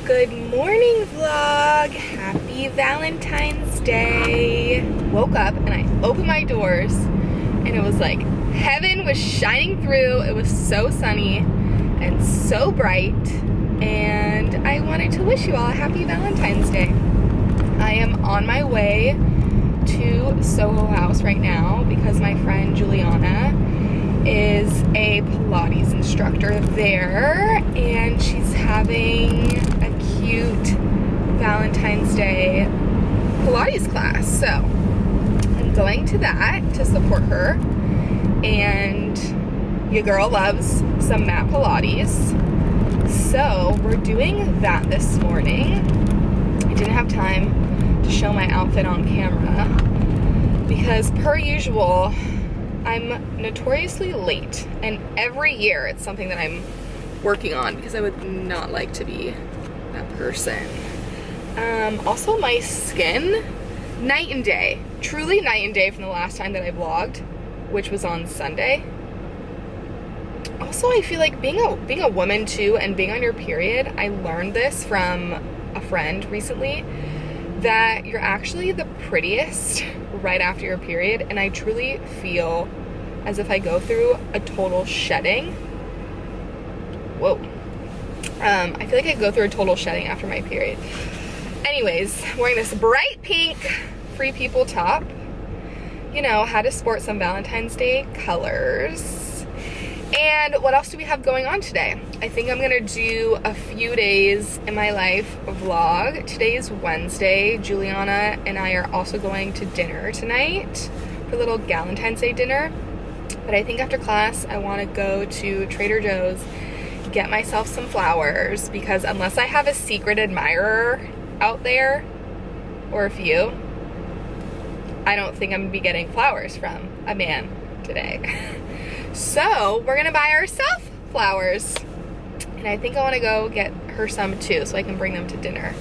Good morning, vlog. Happy Valentine's Day. Woke up and I opened my doors and it was like heaven was shining through. It was so sunny and so bright, and I wanted to wish you all a happy Valentine's Day. I am on my way to Soho House right now because my friend Juliana is a Pilates instructor there, and she's having a cute Valentine's Day Pilates class. So I'm going to that to support her, and your girl loves some mat Pilates. So we're doing that this morning. I didn't have time to show my outfit on camera because, per usual, I'm notoriously late, and every year it's something that I'm working on because I would not like to be that person. Also, my skin, night and day, truly night and day from the last time that I vlogged, which was on Sunday. Also, I feel like being a woman too, and being on your period, I learned this from a friend recently, that you're actually the prettiest right after your period, and I truly feel as if I go through a total shedding. Whoa. I feel like I go through a total shedding after my period. Anyways, wearing this bright pink Free People top. You know, had to sport some Valentine's Day colors. And what else do we have going on today? I think I'm gonna do a few days in my life vlog. Today is Wednesday. Juliana and I are also going to dinner tonight for a little Valentine's Day dinner. But I think after class, I wanna go to Trader Joe's, get myself some flowers, because unless I have a secret admirer out there, or a few, I don't think I'm gonna be getting flowers from a man today. So we're gonna buy ourselves flowers, and I think I want to go get her some too so I can bring them to dinner.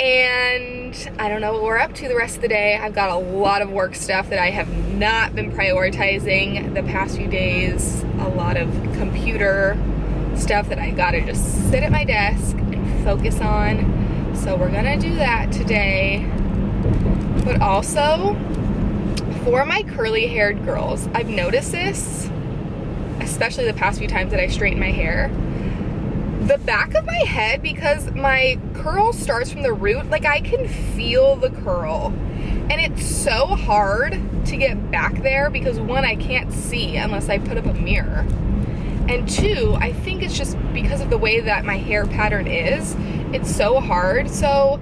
And I don't know what we're up to the rest of the day. I've got a lot of work stuff that I have not been prioritizing the past few days, a lot of computer stuff that I gotta just sit at my desk and focus on. So we're gonna do that today. But also, for my curly haired girls, I've noticed this, especially the past few times that I straighten my hair, the back of my head, because my curl starts from the root, like I can feel the curl, and it's so hard to get back there because, one, I can't see unless I put up a mirror, and two, I think it's just because of the way that my hair pattern is, it's so hard. So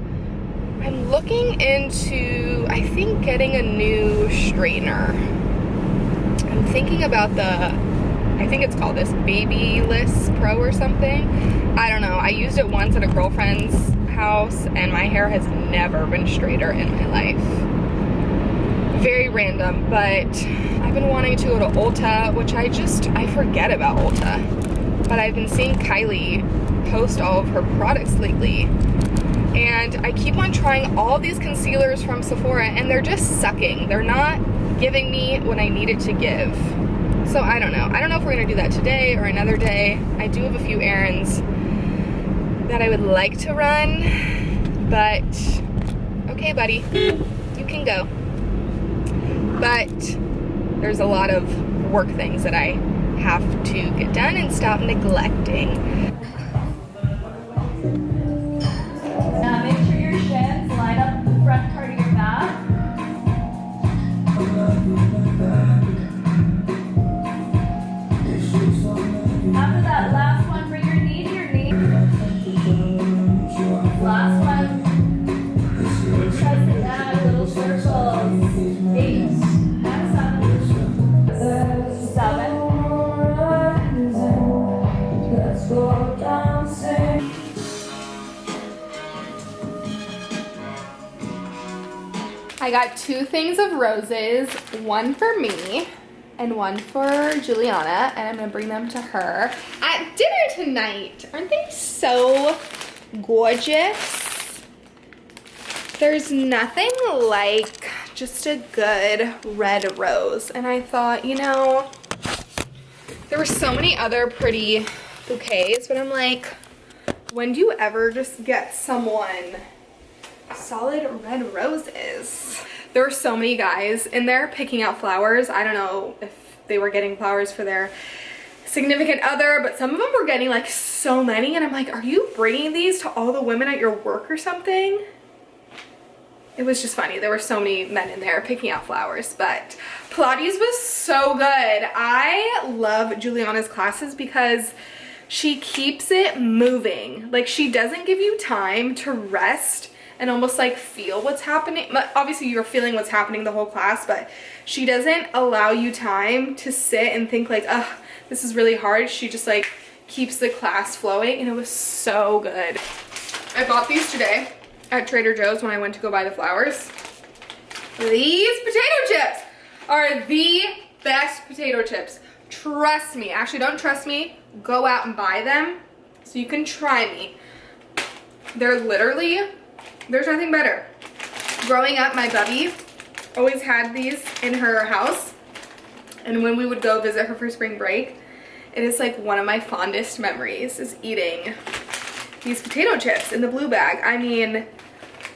I'm looking into, I think, getting a new straightener. I'm thinking about I think it's called this Babyliss Pro or something. I don't know. I used it once at a girlfriend's house, and my hair has never been straighter in my life. Very random, but I've been wanting to go to Ulta, which I forget about Ulta. But I've been seeing Kylie post all of her products lately, and I keep on trying all these concealers from Sephora, and they're just sucking. They're not giving me what I needed to give. So I don't know. I don't know if we're gonna do that today or another day. I do have a few errands that I would like to run, but okay, buddy, you can go. But there's a lot of work things that I have to get done and stop neglecting. Make sure your shins line up the front part of your back. After that last one, bring your knee to your knee. Last one. Press it down, little circles. 8 and 7. 7. Let's go dancing. I got 2 things of roses, one for me and one for Juliana, and I'm gonna bring them to her at dinner tonight. Aren't they so gorgeous? There's nothing like just a good red rose, and I thought, you know, there were so many other pretty bouquets, but I'm like, When do you ever just get someone solid red roses? There were so many guys in there picking out flowers. I don't know if they were getting flowers for their significant other, but some of them were getting like so many, and I'm like, are you bringing these to all the women at your work or something? It was just funny. There were so many men in there picking out flowers, but Pilates was so good. I love Juliana's classes because she keeps it moving. Like, she doesn't give you time to rest and almost like feel what's happening. Obviously you're feeling what's happening the whole class, but she doesn't allow you time to sit and think like, ugh, this is really hard. She just like keeps the class flowing, and it was so good. I bought these today at Trader Joe's when I went to go buy the flowers. These potato chips are the best potato chips. Trust me. Actually, don't trust me. Go out and buy them so you can try me. They're literally, there's nothing better. Growing up, my bubby always had these in her house, and when we would go visit her for spring break, it is like one of my fondest memories is eating these potato chips in the blue bag. I mean,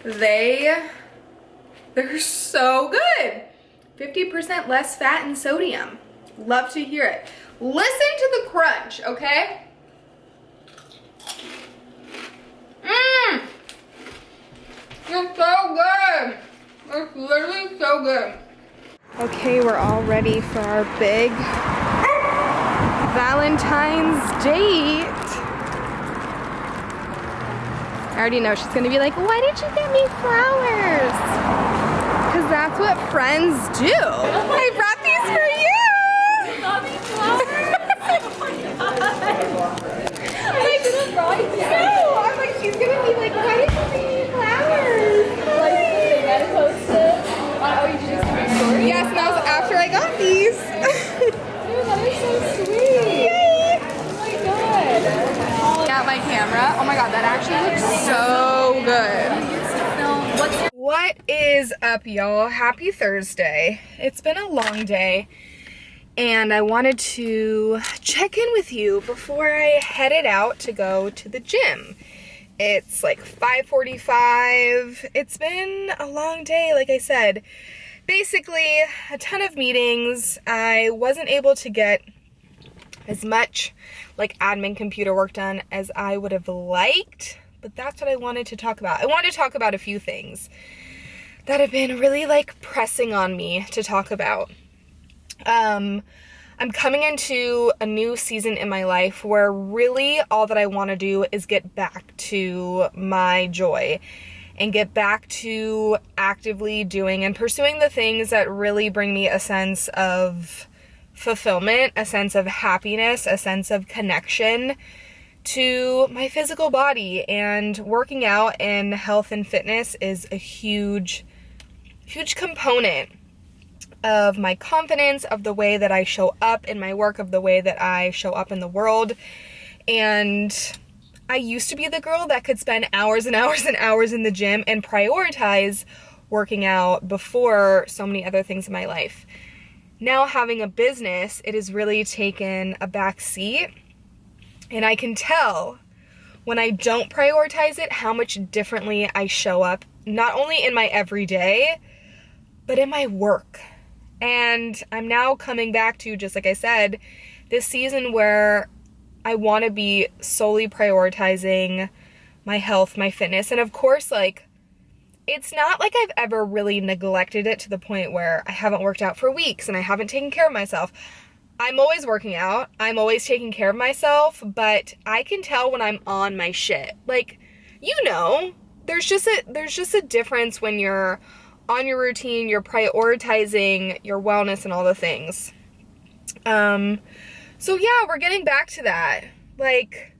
they're so good. 50% less fat and sodium. Love to hear it. Listen to the crunch, okay? Mmm! It's so good. It's literally so good. Okay, we're all ready for our big Valentine's date. I already know she's gonna be like, why did you get me flowers? Because that's what friends do. I brought these for you. You got me flowers? I should have brought you. No, I'm like, she's gonna be like, why did you bring me flowers? Like the thing I posted. Oh, you just made a story? Yes, and that was after I got these. Dude, that is so sweet. Yay! Oh my god. Got my camera. Oh my god, that actually looks so good. What is up, y'all? Happy Thursday. It's been a long day, and I wanted to check in with you before I headed out to go to the gym. It's like 5:45. It's been a long day, like I said. Basically, a ton of meetings. I wasn't able to get as much like admin computer work done as I would have liked, but that's what I wanted to talk about. I wanted to talk about a few things that have been really like pressing on me to talk about. I'm coming into a new season in my life where really all that I want to do is get back to my joy and get back to actively doing and pursuing the things that really bring me a sense of fulfillment, a sense of happiness, a sense of connection to my physical body. And working out and health and fitness is a huge component of my confidence, of the way that I show up in my work, of the way that I show up in the world. And I used to be the girl that could spend hours and hours and hours in the gym and prioritize working out before so many other things in my life. Now, having a business, it has really taken a back seat, and I can tell when I don't prioritize it how much differently I show up, not only in my everyday, but in my work. And I'm now coming back to, just like I said, this season where I want to be solely prioritizing my health, my fitness. And of course, like, it's not like I've ever really neglected it to the point where I haven't worked out for weeks and I haven't taken care of myself. I'm always working out. I'm always taking care of myself, but I can tell when I'm on my shit. Like, you know, there's just a difference when you're on your routine, you're prioritizing your wellness and all the things. So yeah, we're getting back to that. Like,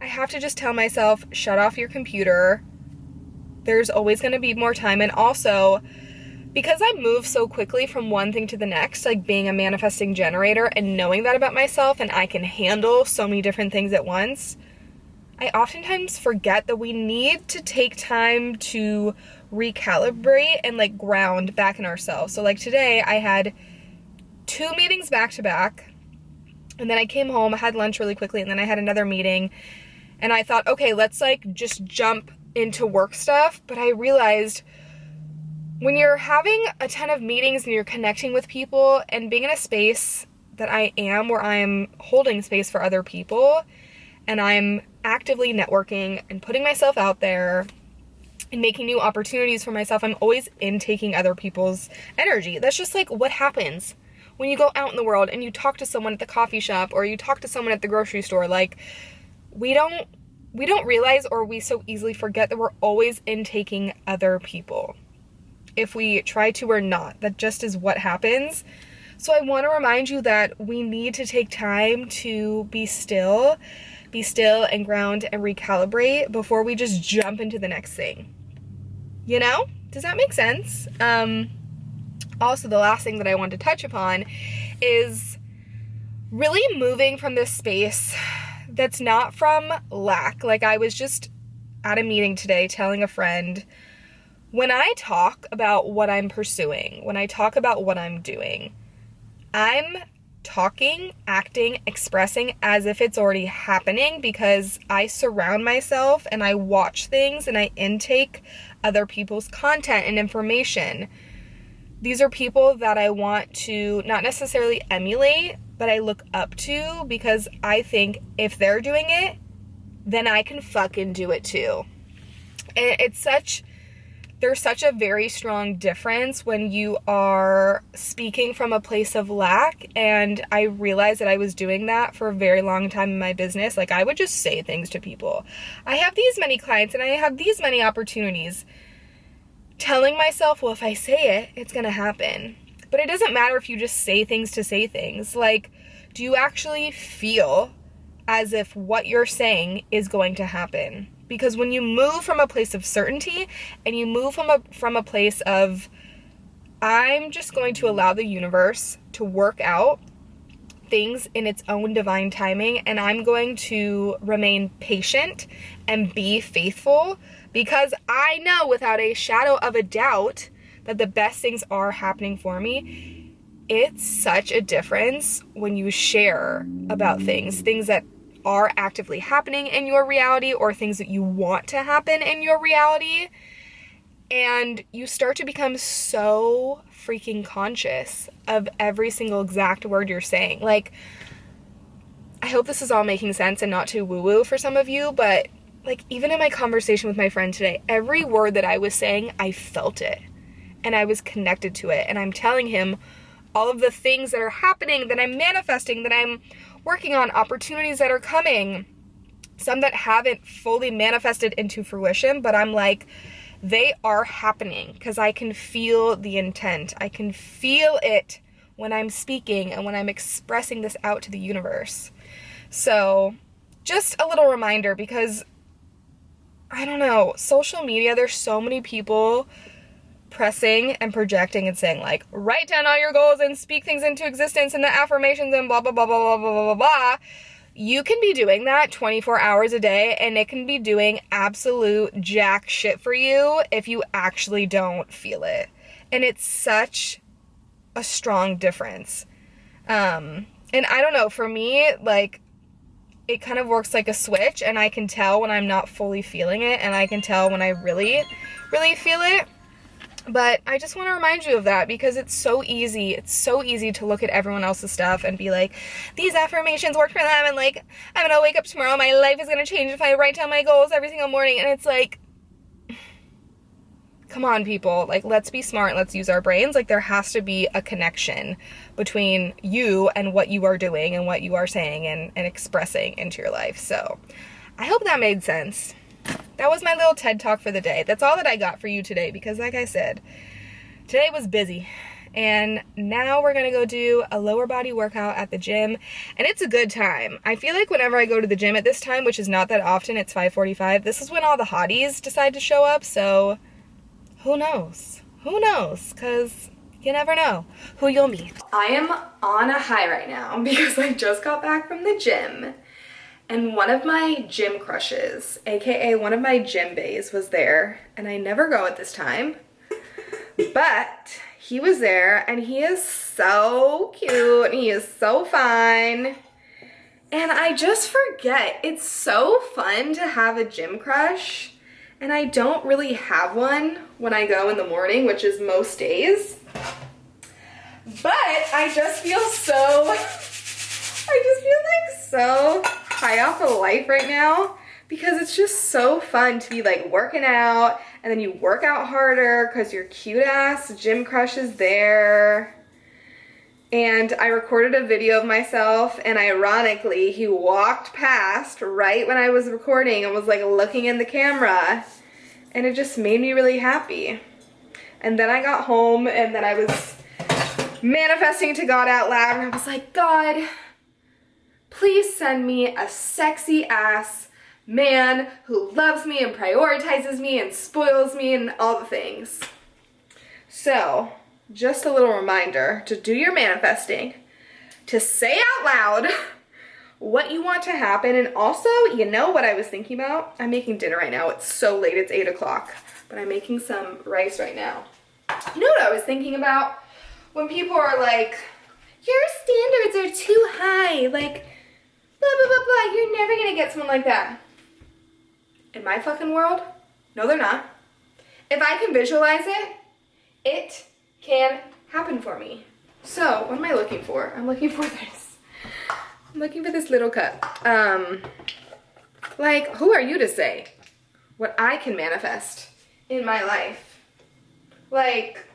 I have to just tell myself, shut off your computer. There's always going to be more time. And also, because I move so quickly from one thing to the next, like being a manifesting generator and knowing that about myself, and I can handle so many different things at once, I oftentimes forget that we need to take time to recalibrate and like ground back in ourselves. So like today I had 2 meetings back to back, and then I came home, I had lunch really quickly, and then I had another meeting. And I thought, okay, let's like just jump into work stuff. But I realized when you're having a ton of meetings and you're connecting with people and being in a space that I am, where I'm holding space for other people and I'm actively networking and putting myself out there and making new opportunities for myself, I'm always intaking other people's energy. That's just like what happens when you go out in the world and you talk to someone at the coffee shop or you talk to someone at the grocery store. Like, we don't realize, or we so easily forget, that we're always intaking other people. If we try to or not, that just is what happens. So I want to remind you that we need to take time to be still and ground and recalibrate before we just jump into the next thing. You know? Does that make sense? Also, the last thing that I want to touch upon is really moving from this space that's not from lack. Like, I was just at a meeting today telling a friend, when I talk about what I'm pursuing, when I talk about what I'm doing, I'm talking, acting, expressing as if it's already happening, because I surround myself and I watch things and I intake other people's content and information. These are people that I want to not necessarily emulate, but I look up to, because I think if they're doing it, then I can fucking do it too. And there's such a very strong difference when you are speaking from a place of lack. And I realized that I was doing that for a very long time in my business. Like, I would just say things to people. I have these many clients and I have these many opportunities, telling myself, well, if I say it, it's gonna happen. But it doesn't matter if you just say things to say things. Like, do you actually feel as if what you're saying is going to happen? Because when you move from a place of certainty and you move from a place of, I'm just going to allow the universe to work out things in its own divine timing, and I'm going to remain patient and be faithful, because I know without a shadow of a doubt that the best things are happening for me. It's such a difference when you share about things that are actively happening in your reality, or things that you want to happen in your reality, and you start to become so freaking conscious of every single exact word you're saying. Like, I hope this is all making sense and not too woo-woo for some of you, but like, even in my conversation with my friend today, every word that I was saying, I felt it and I was connected to it, and I'm telling him all of the things that are happening, that I'm manifesting, that I'm working on, opportunities that are coming, some that haven't fully manifested into fruition, but I'm like, they are happening because I can feel the intent. I can feel it when I'm speaking and when I'm expressing this out to the universe. So just a little reminder, because I don't know, social media, there's so many people pressing and projecting and saying, like, write down all your goals and speak things into existence and the affirmations and blah, blah, blah, blah, blah, blah, blah, blah. You can be doing that 24 hours a day, and it can be doing absolute jack shit for you if you actually don't feel it. And it's such a strong difference. And I don't know, for me, like, it kind of works like a switch, and I can tell when I'm not fully feeling it, and I can tell when I really, really feel it. But I just want to remind you of that, because it's so easy. It's so easy to look at everyone else's stuff and be like, these affirmations work for them, and like, I'm gonna wake up tomorrow, my life is gonna change if I write down my goals every single morning. And it's like, come on, people, like, let's be smart, let's use our brains. Like, there has to be a connection between you and what you are doing and what you are saying and expressing into your life. So I hope that made sense. That was my little TED Talk for the day. That's all that I got for you today, because like I said, today was busy. And now we're gonna go do a lower body workout at the gym, and it's a good time. I feel like whenever I go to the gym at this time, which is not that often, it's 5:45, this is when all the hotties decide to show up, so who knows? Who knows? Because you never know who you'll meet. I am on a high right now because I just got back from the gym. And one of my gym crushes, aka one of my gym baes, was there. And I never go at this time. But he was there, and he is so cute and he is so fine. And I just forget. It's so fun to have a gym crush, and I don't really have one when I go in the morning, which is most days. But I just feel like so high off of life right now, because it's just so fun to be like working out, and then you work out harder because your cute ass gym crush is there. And I recorded a video of myself, and ironically, he walked past right when I was recording and was like looking in the camera, and it just made me really happy. And then I got home, and then I was manifesting to God out loud, and I was like, God, please send me a sexy ass man who loves me and prioritizes me and spoils me and all the things. So, just a little reminder to do your manifesting, to say out loud what you want to happen. And also, you know what I was thinking about? I'm making dinner right now. It's so late, it's 8 o'clock, but I'm making some rice right now. You know what I was thinking about? When people are like, your standards are too high, like, blah, blah, blah, blah, you're never gonna get someone like that. In my fucking world, no they're not. If I can visualize it, it can happen for me. So, what am I looking for? I'm looking for this. I'm looking for this little cup. Like, who are you to say what I can manifest in my life? Like,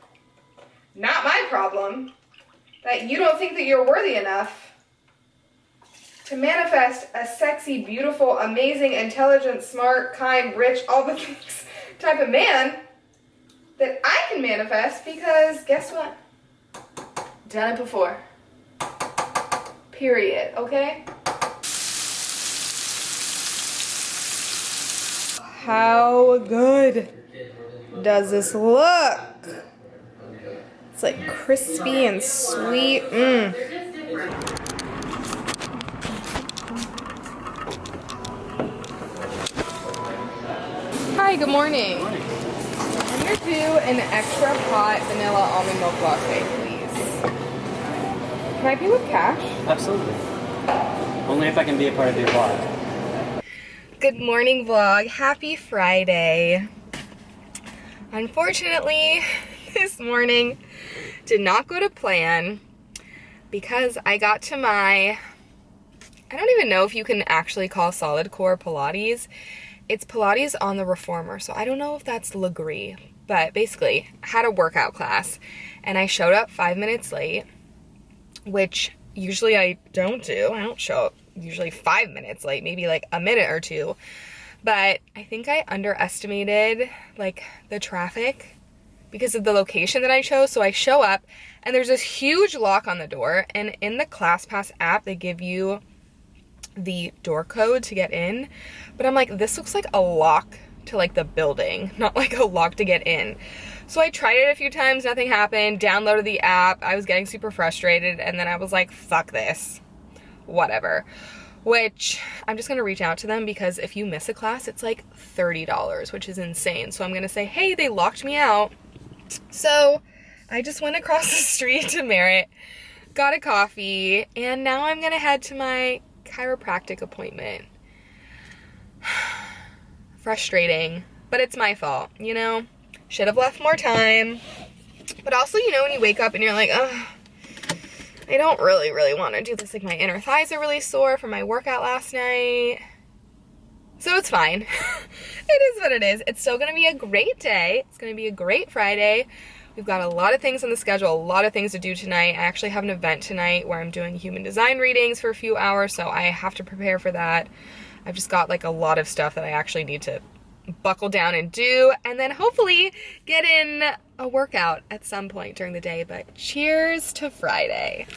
not my problem that you don't think that you're worthy enough to manifest a sexy, beautiful, amazing, intelligent, smart, kind, rich, all the things type of man that I can manifest, because guess what? Done it before. Period, okay? How good does this look? It's like crispy and sweet. Hi, good morning. I'm gonna do an extra hot vanilla almond milk latte, please. Can I pay with cash? Absolutely. Only if I can be a part of your vlog. Good morning, vlog. Happy Friday. Unfortunately, this morning did not go to plan because I got to my, I don't even know if you can actually call solid core Pilates. It's Pilates on the reformer, so I don't know if that's Legree, but basically I had a workout class and I showed up 5 minutes late, which usually I don't do. I don't show up usually 5 minutes late, maybe like a minute or two, but I think I underestimated like the traffic because of the location that I chose. So I show up and there's this huge lock on the door, and in the ClassPass app they give you the door code to get in, but I'm like, this looks like a lock to like the building, not like a lock to get in. So I tried it a few times, nothing happened, downloaded the app, I was getting super frustrated, and then I was like, fuck this, whatever. Which I'm just gonna reach out to them, because if you miss a class it's like $30, which is insane. So I'm gonna say, hey, they locked me out. So I just went across the street to Merritt, got a coffee, and now I'm gonna head to my chiropractic appointment. Frustrating, but it's my fault, you know? Should have left more time. But also, you know, when you wake up and you're like, ugh, I don't really want to do this. Like, my inner thighs are really sore from my workout last night. So it's fine. It is what it is. It's still gonna be a great day. It's gonna be a great Friday. We've got a lot of things on the schedule, a lot of things to do tonight. I actually have an event tonight where I'm doing human design readings for a few hours, so I have to prepare for that. I've just got like a lot of stuff that I actually need to buckle down and do, and then hopefully get in a workout at some point during the day. But cheers to Friday.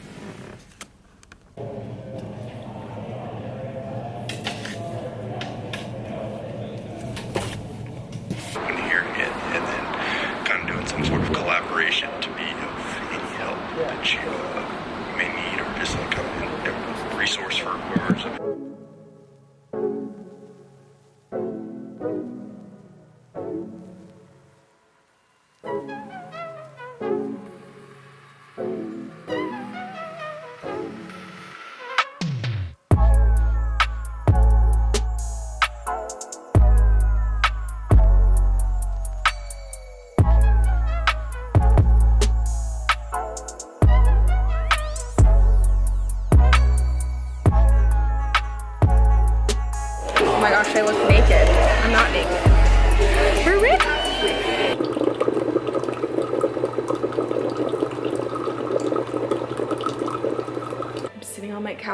Hearing it and then kind of doing some sort of collaboration to be of any help that you may need, or just like a resource for whoever's.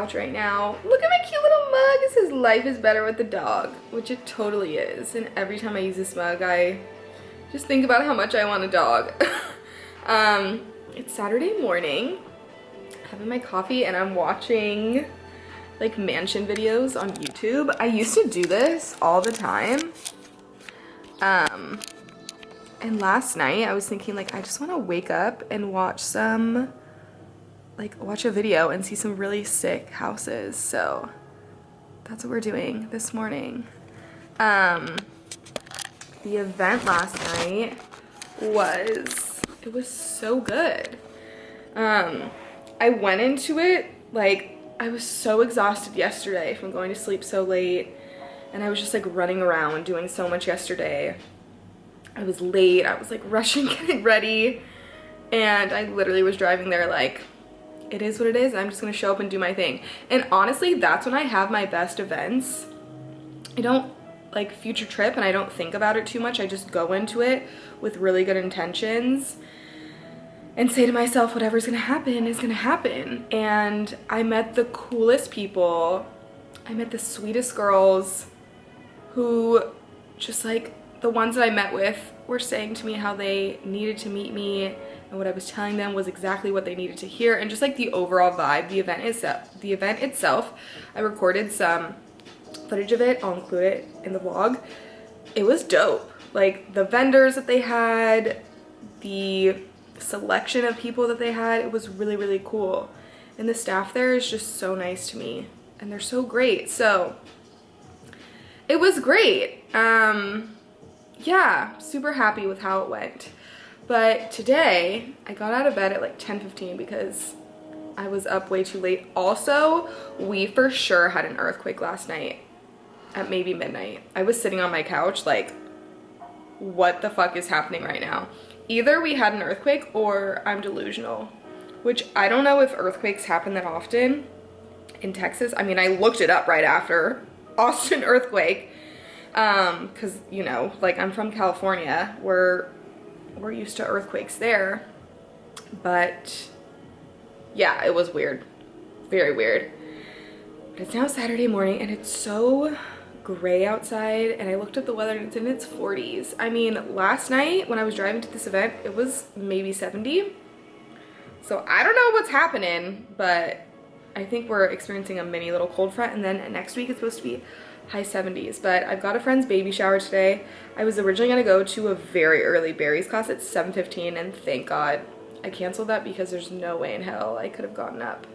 couch right now. Look at my cute little mug. It says life is better with the dog, which it totally is. And every time I use this mug, I just think about how much I want a dog. It's Saturday morning, having my coffee, and I'm watching like mansion videos on YouTube. I used to do this all the time. And last night I was thinking like, I just want to wake up and watch some, like watch a video and see some really sick houses. So that's what we're doing this morning. The event last night it was so good. I went into it like, I was so exhausted yesterday from going to sleep so late, and I was just like running around doing so much yesterday. I was late, I was like rushing getting ready, and I literally was driving there like, it is what it is, I'm just gonna show up and do my thing. And honestly, that's when I have my best events. I don't like future trip and I don't think about it too much. I just go into it with really good intentions and say to myself, whatever's gonna happen is gonna happen. And I met the coolest people. I met the sweetest girls who just like, the ones that I met with were saying to me how they needed to meet me, and what I was telling them was exactly what they needed to hear. And just like the overall vibe, the event itself, I recorded some footage of it. I'll include it in the vlog. It was dope. Like the vendors that they had, the selection of people that they had, it was really, really cool. And the staff there is just so nice to me, and they're so great. So it was great. Yeah, super happy with how it went. But today I got out of bed at like 10:15 because I was up way too late. Also, we for sure had an earthquake last night at maybe midnight. I was sitting on my couch like, what the fuck is happening right now? Either we had an earthquake or I'm delusional, which I don't know if earthquakes happen that often in Texas. I mean, I looked it up right after Austin earthquake, because you know, like I'm from California, we're used to earthquakes there. But yeah, it was weird, very weird. But it's now Saturday morning and it's so gray outside, and I looked at the weather and it's in its 40s. I mean, last night when I was driving to this event, it was maybe 70. So I don't know what's happening, but I think we're experiencing a mini little cold front, and then next week it's supposed to be high 70s. But I've got a friend's baby shower today. I was originally gonna go to a very early berries class at 7:15, and thank God I canceled that because there's no way in hell I could have gotten up.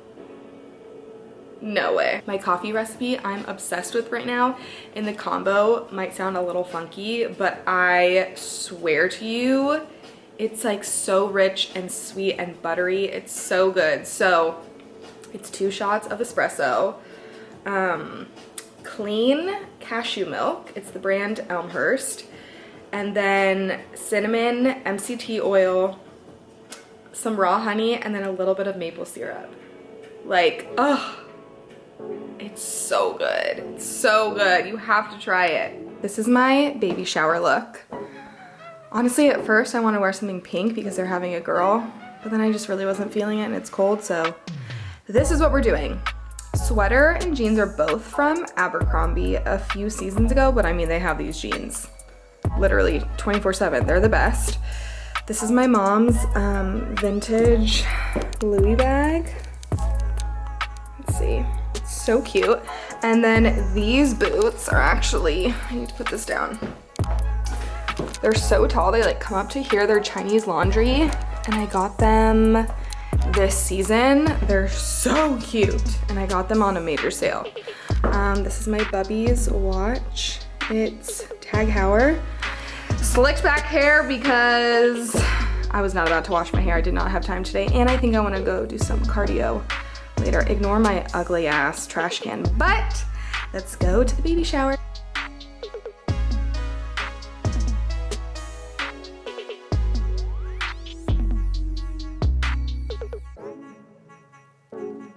No way. My coffee recipe I'm obsessed with right now, and the combo might sound a little funky, but I swear to you, it's like so rich and sweet and buttery. It's so good. So it's 2 shots of espresso, clean cashew milk, it's the brand Elmhurst, and then cinnamon, MCT oil, some raw honey, and then a little bit of maple syrup. Like, oh, it's so good. It's so good. You have to try it. This is my baby shower look. Honestly, at first I want to wear something pink because they're having a girl, but then I just really wasn't feeling it and it's cold, so this is what we're doing. Sweater and jeans are both from Abercrombie a few seasons ago, but I mean, they have these jeans literally 24/7. They're the best. This is my mom's vintage Louis bag. Let's see. It's so cute. And then these boots are actually, I need to put this down. They're so tall, they like come up to here. They're Chinese laundry, and I got them this season. They're so cute, and I got them on a major sale. This is my Bubby's watch. It's Tag Heuer. Slicked back hair because I was not about to wash my hair. I did not have time today, and I think I want to go do some cardio later. Ignore my ugly ass trash can, but let's go to the baby shower.